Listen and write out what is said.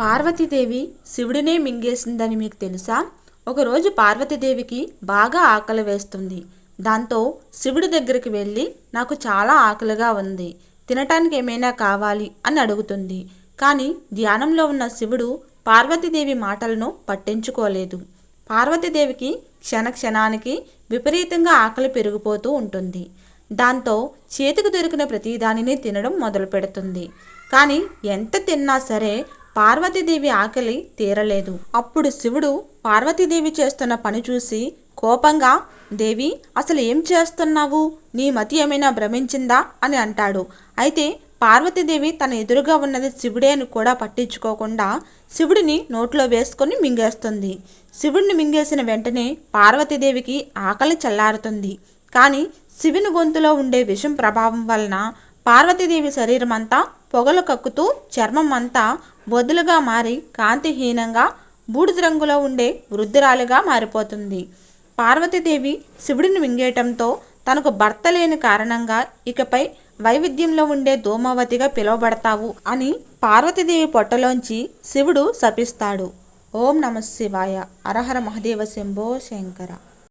పార్వతీదేవి శివుడినే మింగేసిందని మీకు తెలుసా? ఒకరోజు పార్వతీదేవికి బాగా ఆకలి వేస్తుంది. దాంతో శివుడి దగ్గరికి వెళ్ళి నాకు చాలా ఆకలిగా ఉంది, తినటానికి ఏమైనా కావాలి అని అడుగుతుంది. కానీ ధ్యానంలో ఉన్న శివుడు పార్వతీదేవి మాటలను పట్టించుకోలేదు. పార్వతీదేవికి క్షణానికి విపరీతంగా ఆకలి పెరిగిపోతూ ఉంటుంది. దాంతో చేతికి దొరికిన ప్రతిదానిని తినడం మొదలు పెడుతుంది. కానీ ఎంత తిన్నా సరే పార్వతీదేవి ఆకలి తీరలేదు. అప్పుడు శివుడు పార్వతీదేవి చేస్తున్న పని చూసి కోపంగా, దేవి అసలు ఏం చేస్తున్నావు? నీ మతి ఏమైనా భ్రమించిందా అని అంటాడు. అయితే పార్వతీదేవి తన ఎదురుగా ఉన్నది శివుడే అని కూడా పట్టించుకోకుండా శివుడిని నోట్లో వేసుకొని మింగేస్తుంది. శివుడిని మింగేసిన వెంటనే పార్వతీదేవికి ఆకలి చల్లారుతుంది. కానీ శివుని గొంతులో ఉండే విషం ప్రభావం వలన పార్వతీదేవి శరీరం అంతా పొగలు కక్కుతూ చర్మం అంతా వదులుగా మారి కాంతిహీనంగా బూడిద రంగులో ఉండే వృద్ధురాలుగా మారిపోతుంది. పార్వతీదేవి శివుడిని మింగేయటంతో తనకు భర్త లేని కారణంగా ఇకపై వైవిధ్యంలో ఉండే ధూమావతిగా పిలువబడతావు అని పార్వతీదేవి పొట్టలోంచి శివుడు శపిస్తాడు. ఓం నమః శివాయ. హరహర మహాదేవ శంభో శంకర.